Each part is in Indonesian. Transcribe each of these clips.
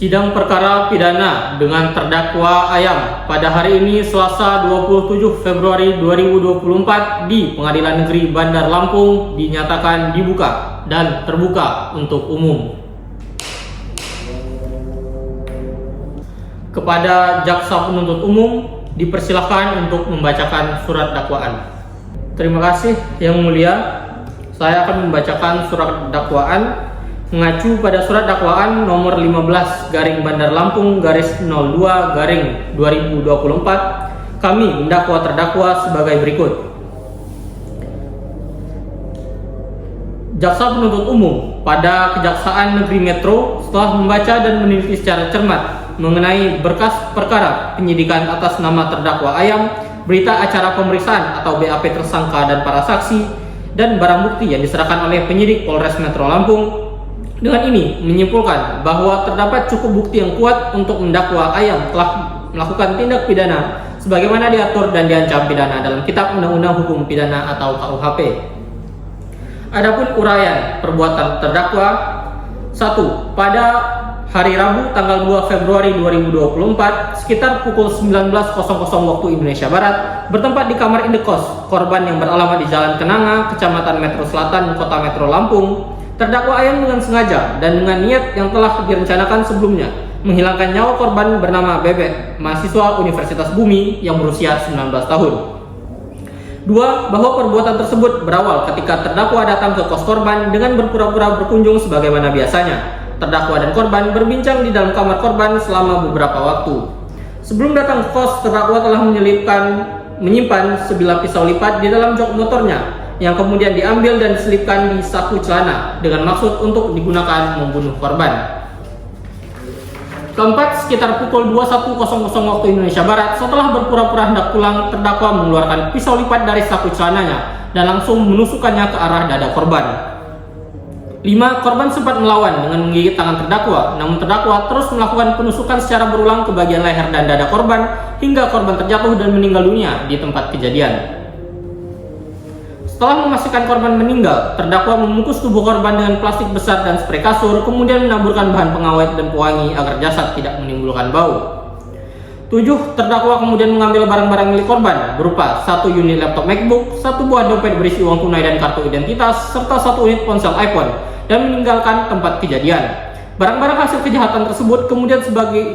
Sidang perkara pidana dengan terdakwa Ayam pada hari ini Selasa 27 Februari 2024 di Pengadilan Negeri Bandar Lampung dinyatakan dibuka dan terbuka untuk umum. Kepada jaksa penuntut umum dipersilahkan untuk membacakan surat dakwaan. Terima kasih Yang Mulia. Saya akan membacakan surat dakwaan mengacu pada surat dakwaan nomor 15 garing Bandar Lampung garis 02 garing 2024. Kami mendakwa terdakwa sebagai berikut. Jaksa penuntut umum pada Kejaksaan Negeri Metro setelah membaca dan meneliti secara cermat mengenai berkas perkara penyidikan atas nama terdakwa Ayam, berita acara pemeriksaan atau BAP tersangka dan para saksi, dan barang bukti yang diserahkan oleh penyidik Polres Metro Lampung, dengan ini menyimpulkan bahwa terdapat cukup bukti yang kuat untuk mendakwa Ayam telah melakukan tindak pidana sebagaimana diatur dan diancam pidana dalam Kitab Undang-Undang Hukum Pidana atau KUHP. Adapun uraian perbuatan terdakwa: 1. Pada hari Rabu tanggal 2 Februari 2024 sekitar pukul 19.00 waktu Indonesia Barat, bertempat di kamar indekos korban yang beralamat di Jalan Kenanga, Kecamatan Metro Selatan, Kota Metro Lampung, terdakwa Ayam dengan sengaja dan dengan niat yang telah direncanakan sebelumnya menghilangkan nyawa korban bernama Bebek, mahasiswa Universitas Bumi yang berusia 19 tahun. 2. Bahwa perbuatan tersebut berawal ketika terdakwa datang ke kos korban dengan berpura-pura berkunjung sebagaimana biasanya. Terdakwa dan korban berbincang di dalam kamar korban selama beberapa waktu. Sebelum datang ke kos, terdakwa telah menyimpan sebilah pisau lipat di dalam jok motornya yang kemudian diambil dan diselipkan di saku celana dengan maksud untuk digunakan membunuh korban. Keempat, sekitar pukul 21.00 waktu Indonesia Barat, setelah berpura-pura hendak pulang, terdakwa mengeluarkan pisau lipat dari saku celananya dan langsung menusukkannya ke arah dada korban. 5. Korban sempat melawan dengan menggigit tangan terdakwa, namun terdakwa terus melakukan penusukan secara berulang ke bagian leher dan dada korban hingga korban terjatuh dan meninggal dunia di tempat kejadian. Setelah memastikan korban meninggal, terdakwa membungkus tubuh korban dengan plastik besar dan spray kasur, kemudian menaburkan bahan pengawet dan pewangi agar jasad tidak menimbulkan bau. 7. Terdakwa kemudian mengambil barang-barang milik korban berupa 1 unit laptop MacBook, 1 buah dompet berisi uang tunai dan kartu identitas, serta 1 unit ponsel iPhone dan meninggalkan tempat kejadian. Barang-barang hasil kejahatan tersebut kemudian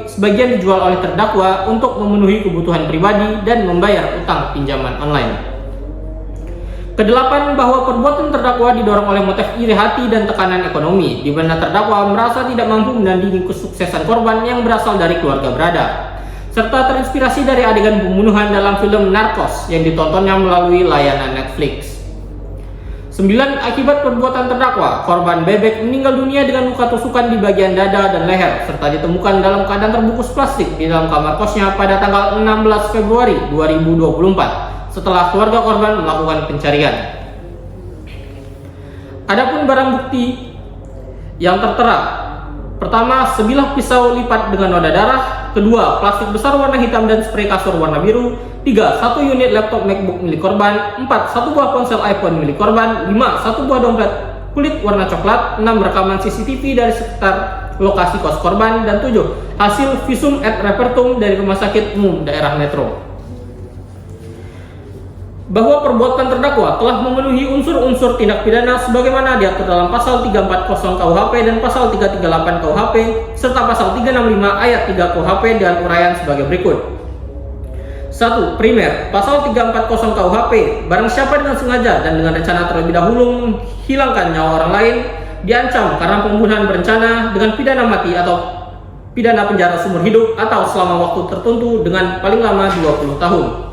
sebagian dijual oleh terdakwa untuk memenuhi kebutuhan pribadi dan membayar utang pinjaman online. Kedelapan, bahwa perbuatan terdakwa didorong oleh motif iri hati dan tekanan ekonomi, di mana terdakwa merasa tidak mampu menandingi kesuksesan korban yang berasal dari keluarga berada, serta terinspirasi dari adegan pembunuhan dalam film Narcos yang ditontonnya melalui layanan Netflix. 9. Akibat perbuatan terdakwa, korban Bebek meninggal dunia dengan luka tusukan di bagian dada dan leher, serta ditemukan dalam keadaan terbungkus plastik di dalam kamar kosnya pada tanggal 16 Februari 2024. Setelah keluarga korban melakukan pencarian. Adapun barang bukti yang tertera: pertama, sebilah pisau lipat dengan noda darah. Kedua, plastik besar warna hitam dan spray kasur warna biru. 3. 1 unit laptop MacBook milik korban. 4. 1 buah ponsel iPhone milik korban. 5. 1 buah dompet kulit warna coklat. 6. Rekaman CCTV dari sekitar lokasi kos korban. Dan 7. Hasil visum et repertum dari Rumah Sakit Umum Daerah Metro. Bahwa perbuatan terdakwa telah memenuhi unsur-unsur tindak pidana sebagaimana diatur dalam pasal 340 KUHP dan pasal 338 KUHP serta pasal 365 ayat 3 KUHP dengan uraian sebagai berikut. 1. Primer, pasal 340 KUHP, barang siapa dengan sengaja dan dengan rencana terlebih dahulu menghilangkan nyawa orang lain diancam karena pembunuhan berencana dengan pidana mati atau pidana penjara seumur hidup atau selama waktu tertentu dengan paling lama 20 tahun.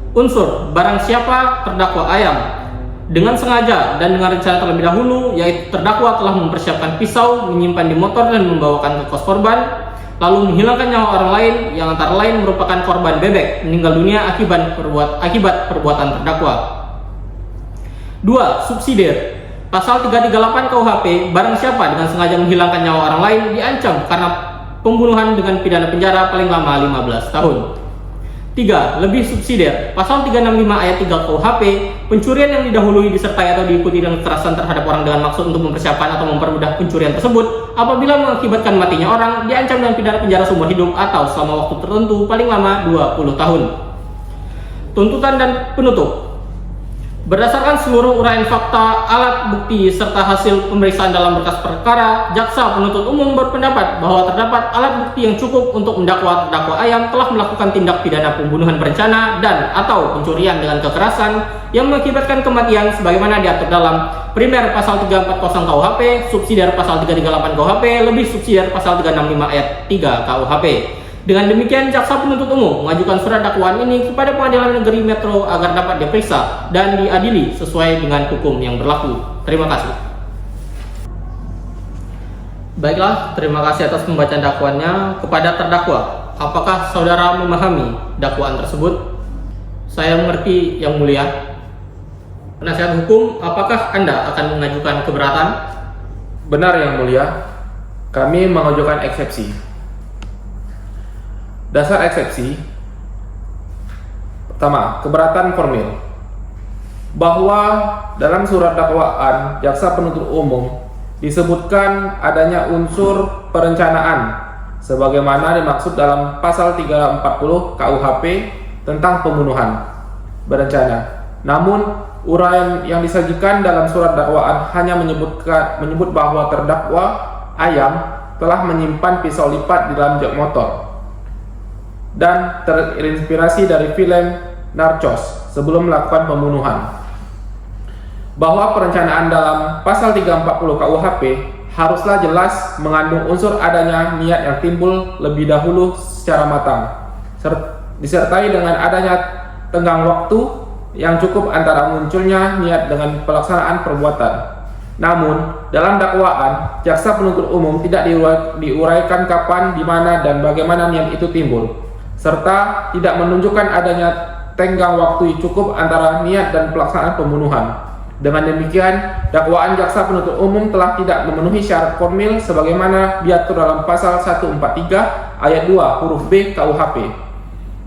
Unsur, barang siapa terdakwa Ayam dengan sengaja dan dengan rencana terlebih dahulu, yaitu terdakwa telah mempersiapkan pisau, menyimpan di motor dan membawakan ke kos korban, lalu menghilangkan nyawa orang lain yang antara lain merupakan korban Bebek meninggal dunia akibat perbuatan terdakwa. 2. Subsidiar, pasal 338 KUHP, barang siapa dengan sengaja menghilangkan nyawa orang lain diancam karena pembunuhan dengan pidana penjara paling lama 15 tahun. 3. Lebih subsidiar. Pasal 365 ayat 3 KUHP, pencurian yang didahului, disertai atau diikuti dengan kekerasan terhadap orang dengan maksud untuk mempersiapkan atau mempermudah pencurian tersebut apabila mengakibatkan matinya orang, diancam dengan pidana penjara seumur hidup atau selama waktu tertentu paling lama 20 tahun. Tuntutan dan penutup. Berdasarkan seluruh uraian fakta, alat bukti, serta hasil pemeriksaan dalam berkas perkara, jaksa penuntut umum berpendapat bahwa terdapat alat bukti yang cukup untuk mendakwa terdakwa Ayam telah melakukan tindak pidana pembunuhan berencana dan atau pencurian dengan kekerasan yang mengakibatkan kematian sebagaimana diatur dalam primer pasal 340 KUHP, subsidiar pasal 338 KUHP, lebih subsidiar pasal 365 ayat 3 KUHP. Dengan demikian, jaksa penuntut umum mengajukan surat dakwaan ini kepada Pengadilan Negeri Metro agar dapat diperiksa dan diadili sesuai dengan hukum yang berlaku. Terima kasih. Baiklah, terima kasih atas pembacaan dakwaannya. Kepada terdakwa, apakah saudara memahami dakwaan tersebut? Saya mengerti, Yang Mulia. Penasihat hukum, apakah Anda akan mengajukan keberatan? Benar, Yang Mulia. Kami mengajukan eksepsi. Dasar eksepsi. Pertama, keberatan formil. Bahwa dalam surat dakwaan jaksa penuntut umum disebutkan adanya unsur perencanaan sebagaimana dimaksud dalam pasal 340 KUHP tentang pembunuhan berencana. Namun, uraian yang disajikan dalam surat dakwaan hanya menyebut bahwa terdakwa Ayam telah menyimpan pisau lipat di dalam jok motor dan terinspirasi dari film Narcos sebelum melakukan pembunuhan. Bahwa perencanaan dalam pasal 340 KUHP haruslah jelas mengandung unsur adanya niat yang timbul lebih dahulu secara matang, disertai dengan adanya tenggang waktu yang cukup antara munculnya niat dengan pelaksanaan perbuatan. Namun, dalam dakwaan, jaksa penuntut umum tidak diuraikan kapan, di mana, dan bagaimana niat itu timbul, serta tidak menunjukkan adanya tenggang waktu cukup antara niat dan pelaksanaan pembunuhan. Dengan demikian, dakwaan jaksa penuntut umum telah tidak memenuhi syarat formil sebagaimana diatur dalam pasal 143 ayat 2 huruf B KUHP.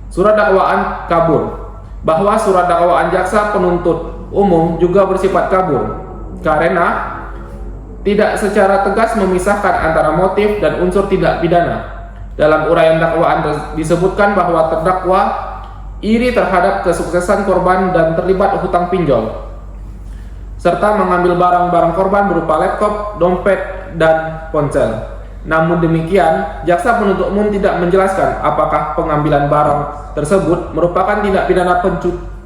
Surat dakwaan kabur. Bahwa surat dakwaan jaksa penuntut umum juga bersifat kabur karena tidak secara tegas memisahkan antara motif dan unsur tindak pidana. Dalam uraian dakwaan disebutkan bahwa terdakwa iri terhadap kesuksesan korban dan terlibat hutang pinjol, serta mengambil barang-barang korban berupa laptop, dompet, dan ponsel. Namun demikian, jaksa penuntut umum tidak menjelaskan apakah pengambilan barang tersebut merupakan tindak pidana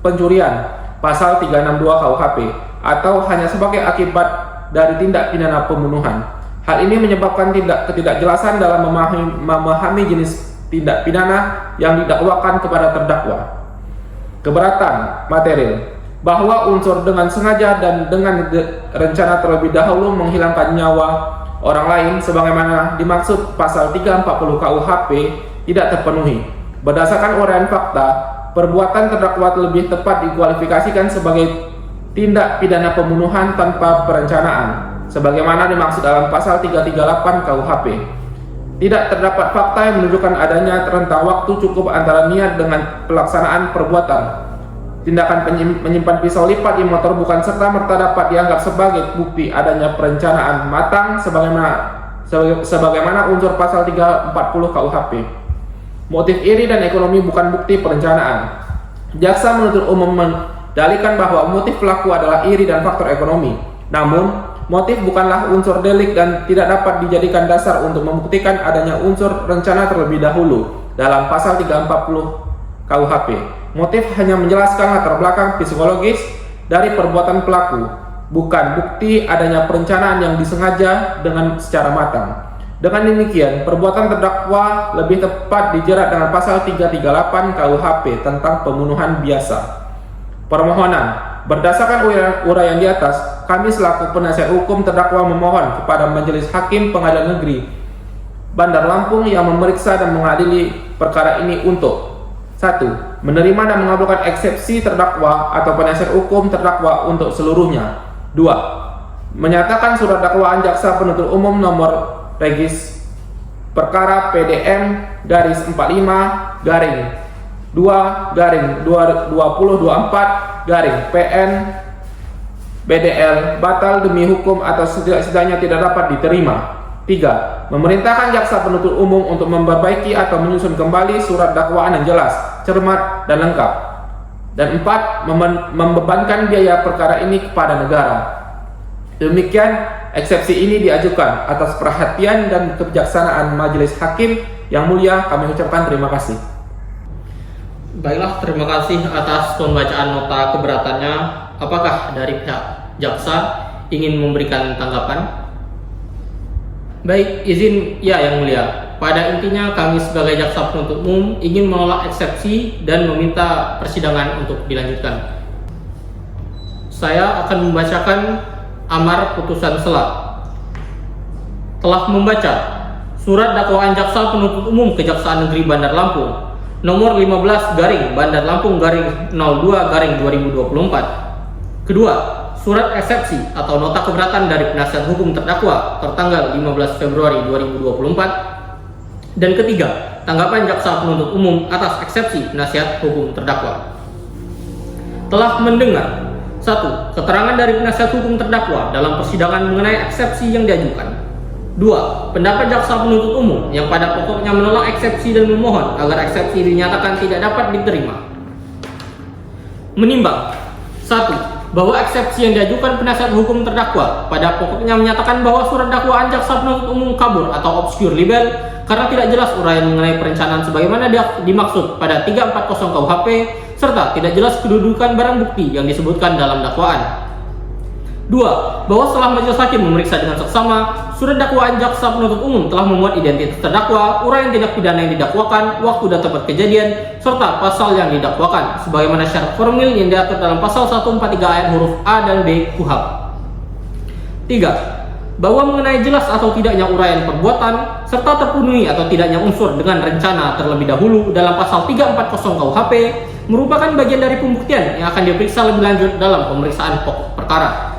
pencurian pasal 362 KUHP atau hanya sebagai akibat dari tindak pidana pembunuhan. Hal ini menyebabkan ketidakjelasan dalam memahami jenis tindak pidana yang didakwakan kepada terdakwa. Keberatan material. Bahwa unsur dengan sengaja dan dengan rencana terlebih dahulu menghilangkan nyawa orang lain sebagaimana dimaksud pasal 340 KUHP tidak terpenuhi. Berdasarkan uraian fakta, perbuatan terdakwa lebih tepat dikualifikasikan sebagai tindak pidana pembunuhan tanpa perencanaan sebagaimana dimaksud dalam pasal 338 KUHP. Tidak terdapat fakta yang menunjukkan adanya rentang waktu cukup antara niat dengan pelaksanaan perbuatan. Tindakan menyimpan pisau lipat di motor bukan serta-merta dapat dianggap sebagai bukti adanya perencanaan matang sebagaimana unsur pasal 340 KUHP. Motif iri dan ekonomi bukan bukti perencanaan. Jaksa penuntut umum mendalilkan bahwa motif pelaku adalah iri dan faktor ekonomi. Namun, motif bukanlah unsur delik dan tidak dapat dijadikan dasar untuk membuktikan adanya unsur rencana terlebih dahulu dalam pasal 340 KUHP. Motif hanya menjelaskan latar belakang psikologis dari perbuatan pelaku, bukan bukti adanya perencanaan yang disengaja dengan secara matang. Dengan demikian, perbuatan terdakwa lebih tepat dijerat dengan pasal 338 KUHP tentang pembunuhan biasa. Permohonan. Berdasarkan uraian di atas, kami selaku penasihat hukum terdakwa memohon kepada Majelis Hakim Pengadilan Negeri Bandar Lampung yang memeriksa dan mengadili perkara ini untuk 1. Menerima dan mengabulkan eksepsi terdakwa atau penasihat hukum terdakwa untuk seluruhnya. 2. Menyatakan surat dakwaan jaksa penuntut umum nomor regis perkara PDM garis 45 garing 2/2024/PN BDL batal demi hukum atau setidak-tidaknya tidak dapat diterima. 3. Memerintahkan jaksa penuntut umum untuk memperbaiki atau menyusun kembali surat dakwaan yang jelas, cermat, dan lengkap. Dan 4. Membebankan biaya perkara ini kepada negara. Demikian, eksepsi ini diajukan atas perhatian dan kebijaksanaan Majelis Hakim yang mulia. Kami ucapkan terima kasih. Baiklah, terima kasih atas pembacaan nota keberatannya. Apakah dari pihak jaksa ingin memberikan tanggapan? Baik, izin ya yang mulia. Pada intinya kami sebagai jaksa penuntut umum ingin menolak eksepsi dan meminta persidangan untuk dilanjutkan. Saya akan membacakan amar putusan sela. Telah membaca surat dakwaan jaksa penuntut umum Kejaksaan Negeri Bandar Lampung nomor 15 Bandar Lampung 02/2024. Kedua, surat eksepsi atau nota keberatan dari penasihat hukum terdakwa tertanggal 15 Februari 2024. Dan ketiga, tanggapan jaksa penuntut umum atas eksepsi penasihat hukum terdakwa. Telah mendengar 1. Keterangan dari penasihat hukum terdakwa dalam persidangan mengenai eksepsi yang diajukan. 2. Pendapat jaksa penuntut umum yang pada pokoknya menolak eksepsi dan memohon agar eksepsi dinyatakan tidak dapat diterima. Menimbang 1. Bahwa eksepsi yang diajukan penasihat hukum terdakwa pada pokoknya menyatakan bahwa surat dakwaan jaksa penuntut umum kabur atau obscure libel karena tidak jelas uraian mengenai perencanaan sebagaimana dimaksud pada 340 KUHP serta tidak jelas kedudukan barang bukti yang disebutkan dalam dakwaan. 2. Bahwa setelah majelis hakim memeriksa dengan seksama, surat dakwaan jaksa penuntut umum telah memuat identitas terdakwa, uraian tindak pidana yang didakwakan, waktu dan tempat kejadian, serta pasal yang didakwakan, sebagaimana syarat formil yang diatur dalam pasal 143 ayat huruf A dan B KUHP. 3. Bahwa mengenai jelas atau tidaknya uraian perbuatan, serta terpenuhi atau tidaknya unsur dengan rencana terlebih dahulu dalam pasal 340 KUHP, merupakan bagian dari pembuktian yang akan diperiksa lebih lanjut dalam pemeriksaan pokok perkara.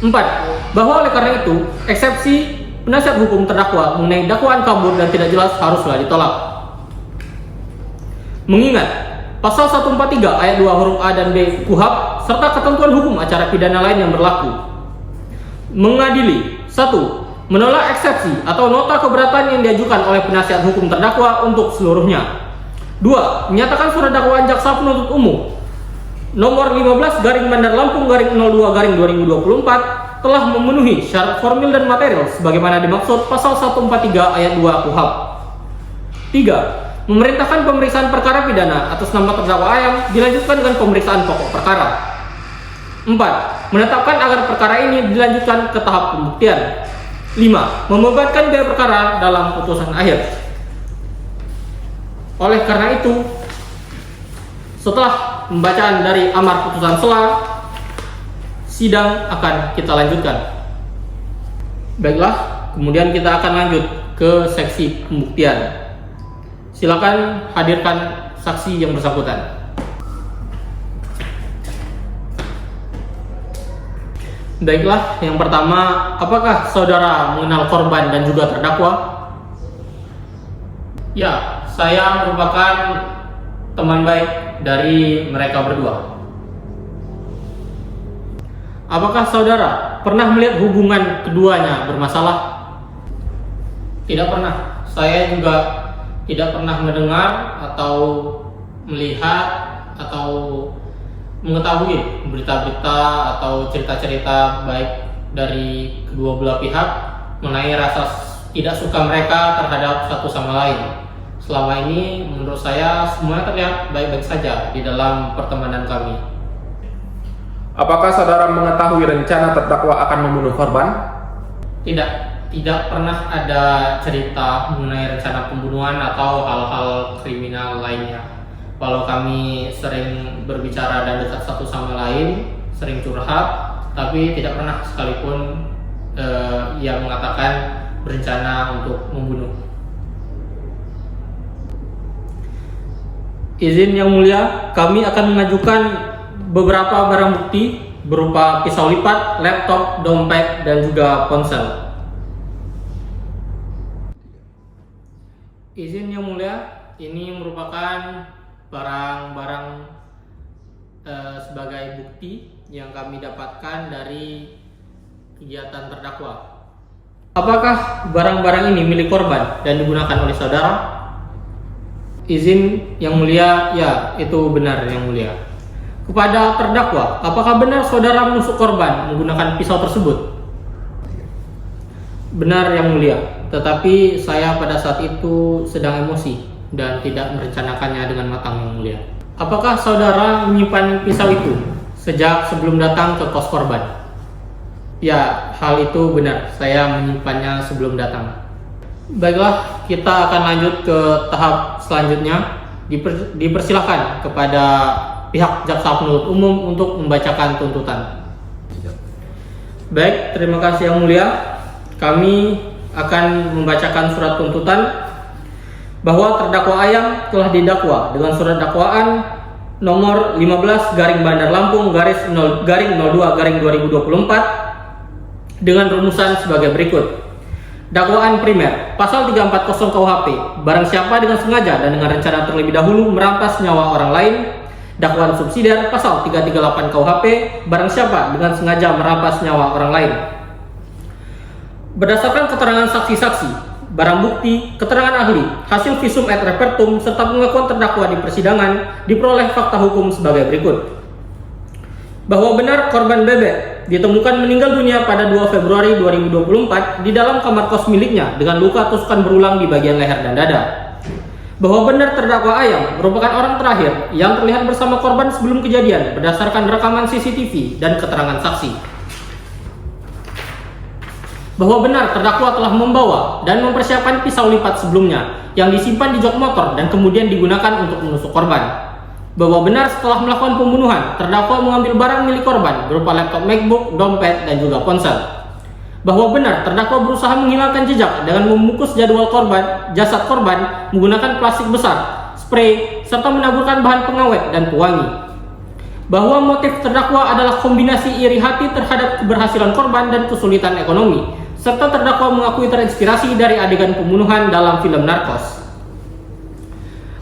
4. Bahwa oleh karena itu, eksepsi penasihat hukum terdakwa mengenai dakwaan kabur dan tidak jelas haruslah ditolak. Mengingat pasal 143 ayat 2 huruf A dan B KUHP serta ketentuan hukum acara pidana lain yang berlaku. Mengadili 1. Menolak eksepsi atau nota keberatan yang diajukan oleh penasihat hukum terdakwa untuk seluruhnya. 2. Menyatakan surat dakwaan jaksa penuntut umum nomor 15 Bandar Lampung 02/2024 telah memenuhi syarat formil dan material sebagaimana dimaksud pasal 143 ayat 2 KUHP. 3. Memerintahkan pemeriksaan perkara pidana atas nama terdakwa Ayam dilanjutkan dengan pemeriksaan pokok perkara. 4. Menetapkan agar perkara ini dilanjutkan ke tahap pembuktian. 5. Membebankan biaya perkara dalam putusan akhir. Oleh karena itu, setelah pembacaan dari amar putusan sela, sidang akan kita lanjutkan. Baiklah, kemudian kita akan lanjut ke seksi pembuktian. Silakan hadirkan saksi yang bersangkutan. Baiklah, yang pertama, apakah saudara mengenal korban dan juga terdakwa? Ya, saya merupakan teman baik dari mereka berdua. Apakah saudara pernah melihat hubungan keduanya bermasalah? Tidak pernah. Saya juga tidak pernah mendengar atau melihat atau mengetahui berita-berita atau cerita-cerita baik dari kedua belah pihak mengenai rasa tidak suka mereka terhadap satu sama lain. Selama ini menurut saya semuanya terlihat baik-baik saja di dalam pertemanan kami. Apakah saudara mengetahui rencana terdakwa akan membunuh korban? Tidak pernah ada cerita mengenai rencana pembunuhan atau hal-hal kriminal lainnya. Walau kami sering berbicara dan dekat satu sama lain, sering curhat, tapi tidak pernah sekalipun yang mengatakan berencana untuk membunuh. Izin yang mulia, kami akan mengajukan beberapa barang bukti berupa pisau lipat, laptop, dompet, dan juga ponsel. Izin yang mulia, ini merupakan barang-barang sebagai bukti yang kami dapatkan dari kegiatan terdakwa. Apakah barang-barang ini milik korban dan digunakan oleh saudara? Izin yang mulia, ya, itu benar yang mulia. Kepada terdakwa, apakah benar saudara menusuk korban menggunakan pisau tersebut? Benar yang mulia, tetapi saya pada saat itu sedang emosi dan tidak merencanakannya dengan matang yang mulia. Apakah saudara menyimpan pisau itu sejak sebelum datang ke kos korban? Ya, hal itu benar, saya menyimpannya sebelum datang. Baiklah, kita akan lanjut ke tahap selanjutnya. Dipersilakan kepada pihak jaksa penuntut umum untuk membacakan tuntutan. Baik, terima kasih yang mulia. Kami akan membacakan surat tuntutan bahwa terdakwa Ayam telah didakwa dengan surat dakwaan nomor 15 Bandar Lampung /02 2024 dengan rumusan sebagai berikut. Dakwaan primer, pasal 340 KUHP, barang siapa dengan sengaja dan dengan rencana terlebih dahulu merampas nyawa orang lain. Dakwaan subsidiar, pasal 338 KUHP, barang siapa dengan sengaja merampas nyawa orang lain. Berdasarkan keterangan saksi-saksi, barang bukti, keterangan ahli, hasil visum et repertum, serta pengakuan terdakwa di persidangan, diperoleh fakta hukum sebagai berikut. Bahwa benar korban Bebek ditemukan meninggal dunia pada 2 Februari 2024 di dalam kamar kos miliknya dengan luka tusukan berulang di bagian leher dan dada. Bahwa benar terdakwa Ayam merupakan orang terakhir yang terlihat bersama korban sebelum kejadian berdasarkan rekaman CCTV dan keterangan saksi. Bahwa benar terdakwa telah membawa dan mempersiapkan pisau lipat sebelumnya yang disimpan di jok motor dan kemudian digunakan untuk menusuk korban. Bahwa benar setelah melakukan pembunuhan, terdakwa mengambil barang milik korban berupa laptop MacBook, dompet, dan juga ponsel. Bahwa benar terdakwa berusaha menghilangkan jejak dengan membungkus jasad korban menggunakan plastik besar, spray, serta menaburkan bahan pengawet dan pewangi. Bahwa motif terdakwa adalah kombinasi iri hati terhadap keberhasilan korban dan kesulitan ekonomi, serta terdakwa mengakui terinspirasi dari adegan pembunuhan dalam film Narcos.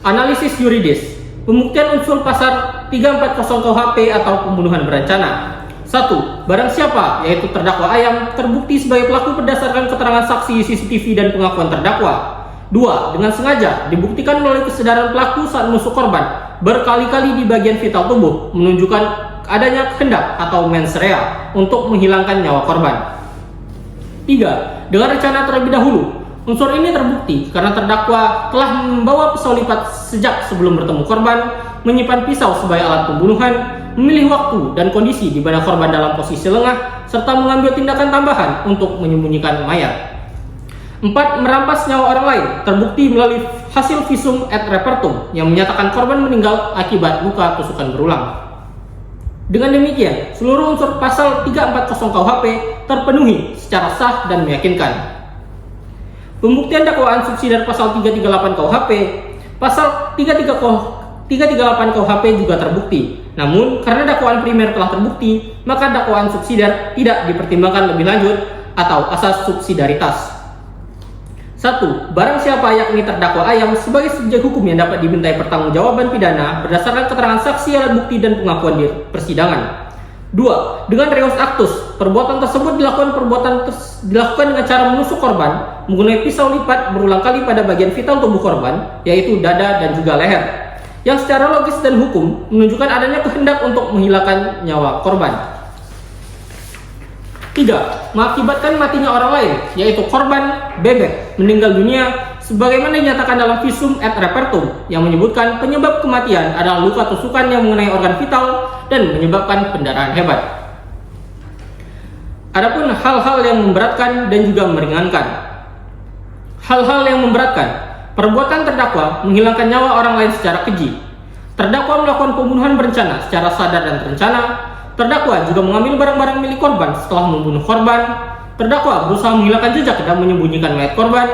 Analisis yuridis. Pembuktian unsur pasal 340 KUHP atau pembunuhan berencana. 1. Barang siapa, yaitu terdakwa Ayam, terbukti sebagai pelaku berdasarkan keterangan saksi CCTV dan pengakuan terdakwa. 2. Dengan sengaja, dibuktikan melalui kesadaran pelaku saat menusuk korban berkali-kali di bagian vital tubuh, menunjukkan adanya kehendak atau mens rea untuk menghilangkan nyawa korban. 3. Dengan rencana terlebih dahulu. Unsur ini terbukti karena terdakwa telah membawa pisau lipat sejak sebelum bertemu korban, menyimpan pisau sebagai alat pembunuhan, memilih waktu dan kondisi di mana korban dalam posisi lengah, serta mengambil tindakan tambahan untuk menyembunyikan mayat. 4. Merampas nyawa orang lain, terbukti melalui hasil visum et repertum yang menyatakan korban meninggal akibat luka tusukan berulang. Dengan demikian, seluruh unsur pasal 340 KUHP terpenuhi secara sah dan meyakinkan. Pembuktian dakwaan subsidiar pasal 338 KUHP, pasal 338 KUHP juga terbukti. Namun, karena dakwaan primer telah terbukti, maka dakwaan subsidiar tidak dipertimbangkan lebih lanjut atau asas subsidiaritas. 1. Barang siapa yakni terdakwa Ayam sebagai subjek hukum yang dapat dimintai pertanggungjawaban pidana berdasarkan keterangan saksi, alat bukti, dan pengakuan di persidangan. 2. Dengan reus actus, perbuatan tersebut dilakukan dengan cara menusuk korban menggunakan pisau lipat berulang kali pada bagian vital tubuh korban, yaitu dada dan juga leher, yang secara logis dan hukum menunjukkan adanya kehendak untuk menghilangkan nyawa korban. 3. Mengakibatkan matinya orang lain, yaitu korban Bebek meninggal dunia sebagaimana dinyatakan dalam visum et repertum yang menyebutkan penyebab kematian adalah luka tusukan yang mengenai organ vital dan menyebabkan pendarahan hebat. Adapun hal-hal yang memberatkan dan juga meringankan. Hal-hal yang memberatkan, perbuatan terdakwa menghilangkan nyawa orang lain secara keji. Terdakwa melakukan pembunuhan berencana secara sadar dan terencana. Terdakwa juga mengambil barang-barang milik korban setelah membunuh korban. Terdakwa berusaha menghilangkan jejak dan menyembunyikan mayat korban.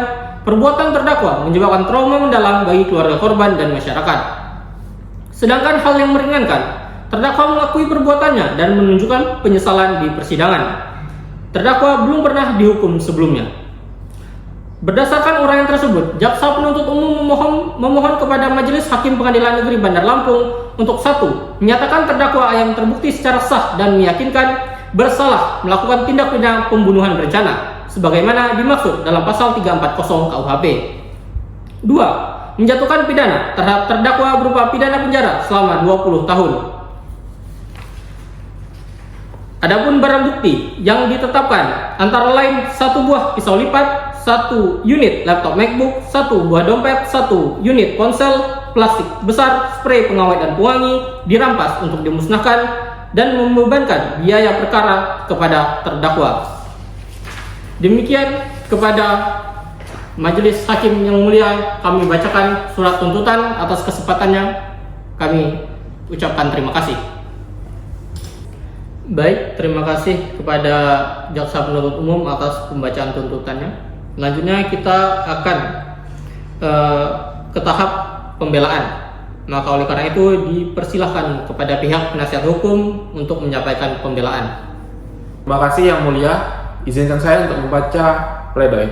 Perbuatan terdakwa menyebabkan trauma mendalam bagi keluarga korban dan masyarakat. Sedangkan hal yang meringankan, terdakwa mengakui perbuatannya dan menunjukkan penyesalan di persidangan. Terdakwa belum pernah dihukum sebelumnya. Berdasarkan uraian tersebut, jaksa penuntut umum memohon kepada Majelis Hakim Pengadilan Negeri Bandar Lampung untuk 1. Menyatakan terdakwa Ayam terbukti secara sah dan meyakinkan bersalah melakukan tindak pidana pembunuhan berencana sebagaimana dimaksud dalam pasal 340 KUHP. 2. Menjatuhkan pidana terhadap terdakwa berupa pidana penjara selama 20 tahun. Adapun barang bukti yang ditetapkan antara lain 1 buah pisau lipat, 1 unit laptop MacBook, 1 buah dompet, 1 unit ponsel plastik besar, spray pengawet dan pewangi dirampas untuk dimusnahkan dan membebankan biaya perkara kepada terdakwa. Demikian kepada Majelis Hakim yang mulia, kami bacakan surat tuntutan. Atas kesempatannya kami ucapkan terima kasih. Baik, terima kasih kepada jaksa penuntut umum atas pembacaan tuntutannya. Selanjutnya kita akan ke tahap pembelaan. Maka oleh karena itu dipersilahkan kepada pihak penasihat hukum untuk menyampaikan pembelaan. Terima kasih Yang Mulia, izinkan saya untuk membaca pledoi.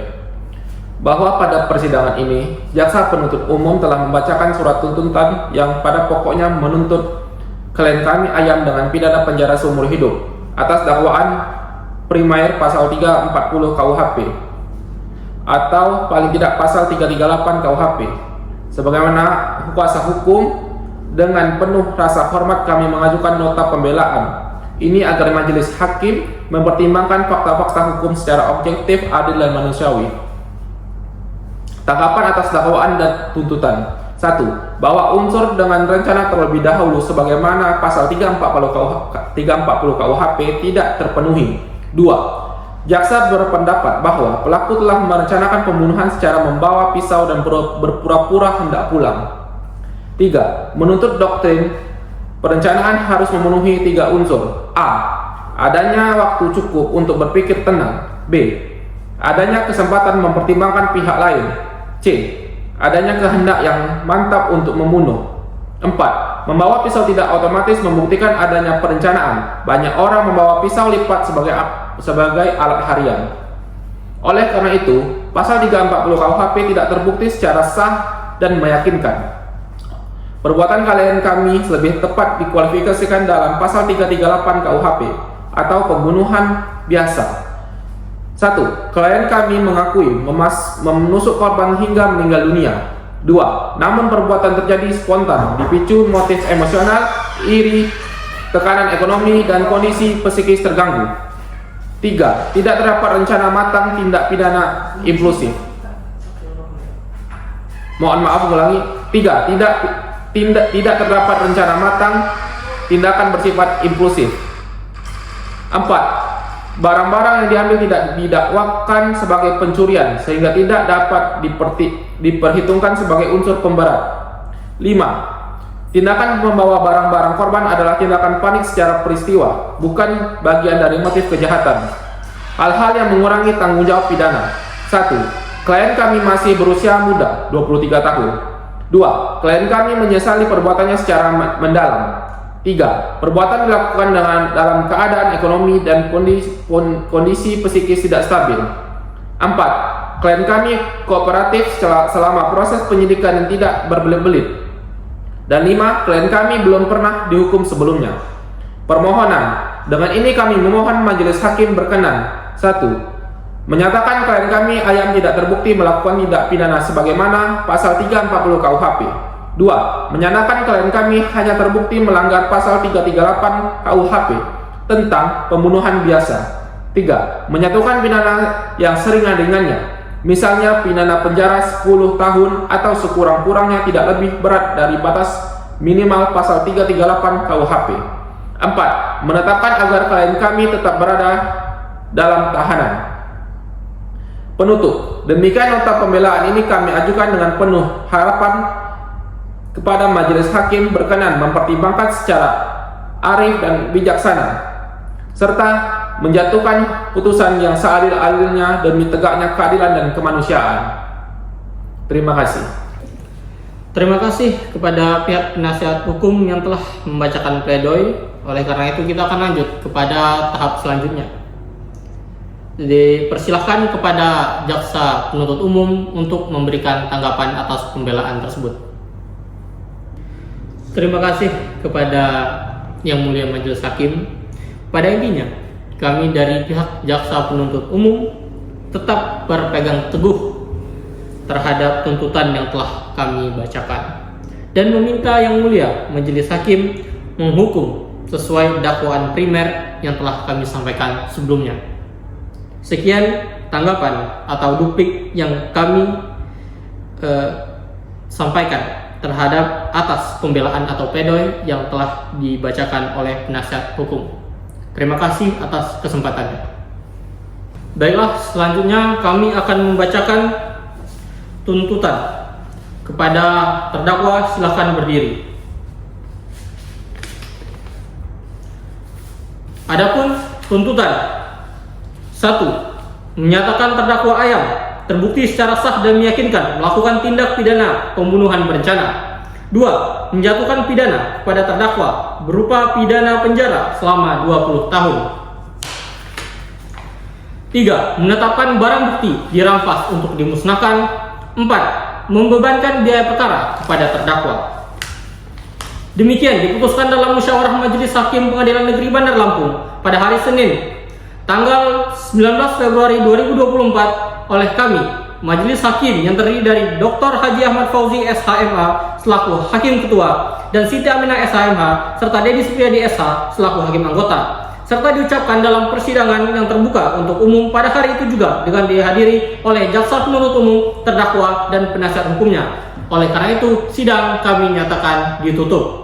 Bahwa pada persidangan ini, jaksa penuntut umum telah membacakan surat tuntutan yang pada pokoknya menuntut klien kami Ayam dengan pidana penjara seumur hidup atas dakwaan primer pasal 340 KUHP atau paling tidak pasal 338 KUHP. Sebagaimana kuasa hukum, dengan penuh rasa hormat kami mengajukan nota pembelaan ini agar majelis hakim mempertimbangkan fakta-fakta hukum secara objektif, adil dan manusiawi. Tanggapan atas dakwaan dan tuntutan. 1. Bahwa unsur dengan rencana terlebih dahulu sebagaimana pasal 340 KUHP tidak terpenuhi. 2. Jaksa berpendapat bahwa pelaku telah merencanakan pembunuhan secara membawa pisau dan berpura-pura hendak pulang. 3. Menuntut doktrin perencanaan harus memenuhi 3 unsur. A. Adanya waktu cukup untuk berpikir tenang. B. Adanya kesempatan mempertimbangkan pihak lain. C. Adanya kehendak yang mantap untuk membunuh. 4. Membawa pisau tidak otomatis membuktikan adanya perencanaan. Banyak orang membawa pisau lipat sebagai alat harian. Oleh karena itu, pasal 340 KUHP tidak terbukti secara sah dan meyakinkan. Perbuatan klien kami lebih tepat dikualifikasikan dalam pasal 338 KUHP atau pembunuhan biasa. 1. Klien kami mengakui menusuk korban hingga meninggal dunia. 2. Namun perbuatan terjadi spontan, dipicu motif emosional, iri, tekanan ekonomi, dan kondisi psikis terganggu. 3. Tidak terdapat rencana matang tindak pidana impulsif. Mohon maaf, ulangi. 3. Tidak terdapat rencana matang tindakan bersifat impulsif. 4. Barang-barang yang diambil tidak didakwakan sebagai pencurian sehingga tidak dapat diperhitungkan sebagai unsur pemberat. 5. Tindakan membawa barang-barang korban adalah tindakan panik secara peristiwa, bukan bagian dari motif kejahatan. Hal-hal yang mengurangi tanggung jawab pidana. 1. Klien kami masih berusia muda, 23 tahun. 2. Klien kami menyesali perbuatannya secara mendalam. 3. Perbuatan dilakukan dalam keadaan ekonomi dan kondisi psikis tidak stabil. 4. Klien kami kooperatif selama proses penyidikan yang tidak berbelit-belit. Dan 5. Klien kami belum pernah dihukum sebelumnya. Permohonan. Dengan ini kami memohon majelis hakim berkenan. 1. Menyatakan klien kami Ayam tidak terbukti melakukan tindak pidana sebagaimana pasal 340 KUHP. 2. Menyatakan klien kami hanya terbukti melanggar pasal 338 KUHP tentang pembunuhan biasa. 3. Menyatukan pidana yang seringan-ringannya, misalnya pidana penjara 10 tahun atau sekurang-kurangnya tidak lebih berat dari batas minimal pasal 338 KUHP. 4. Menetapkan agar klien kami tetap berada dalam tahanan. Penutup. Demikian nota pembelaan ini kami ajukan dengan penuh harapan kepada majelis hakim berkenan mempertimbangkan secara arif dan bijaksana serta menjatuhkan putusan yang seadil-adilnya demi tegaknya keadilan dan kemanusiaan. Terima kasih. Terima kasih kepada pihak penasihat hukum yang telah membacakan pledoi. Oleh karena itu kita akan lanjut kepada tahap selanjutnya. Dipersilahkan kepada jaksa penuntut umum untuk memberikan tanggapan atas pembelaan tersebut. Terima kasih kepada Yang Mulia Majelis Hakim. Pada intinya, kami dari pihak jaksa penuntut umum tetap berpegang teguh terhadap tuntutan yang telah kami bacakan dan meminta Yang Mulia Majelis Hakim menghukum sesuai dakwaan primer yang telah kami sampaikan sebelumnya. Sekian tanggapan atau duplik yang kami sampaikan terhadap atas pembelaan atau pledoi yang telah dibacakan oleh penasihat hukum. Terima kasih atas kesempatannya. Baiklah, selanjutnya kami akan membacakan tuntutan. Kepada terdakwa, silakan berdiri. Adapun tuntutan 1. Menyatakan terdakwa Ayam terbukti secara sah dan meyakinkan melakukan tindak pidana pembunuhan berencana. 2. Menjatuhkan pidana kepada terdakwa berupa pidana penjara selama 20 tahun. 3. Menetapkan barang bukti dirampas untuk dimusnahkan. 4. Membebankan biaya perkara kepada terdakwa. Demikian diputuskan dalam musyawarah Majelis Hakim Pengadilan Negeri Bandar Lampung pada hari Senin tanggal 19 Februari 2024 oleh kami, Majelis Hakim yang terdiri dari Dr. Haji Ahmad Fauzi SHMH selaku Hakim Ketua dan Siti Aminah SHMH serta Dedi Supriyadi SH selaku Hakim Anggota, serta diucapkan dalam persidangan yang terbuka untuk umum pada hari itu juga dengan dihadiri oleh jaksa penuntut umum, terdakwa, dan penasihat hukumnya. Oleh karena itu, sidang kami nyatakan ditutup.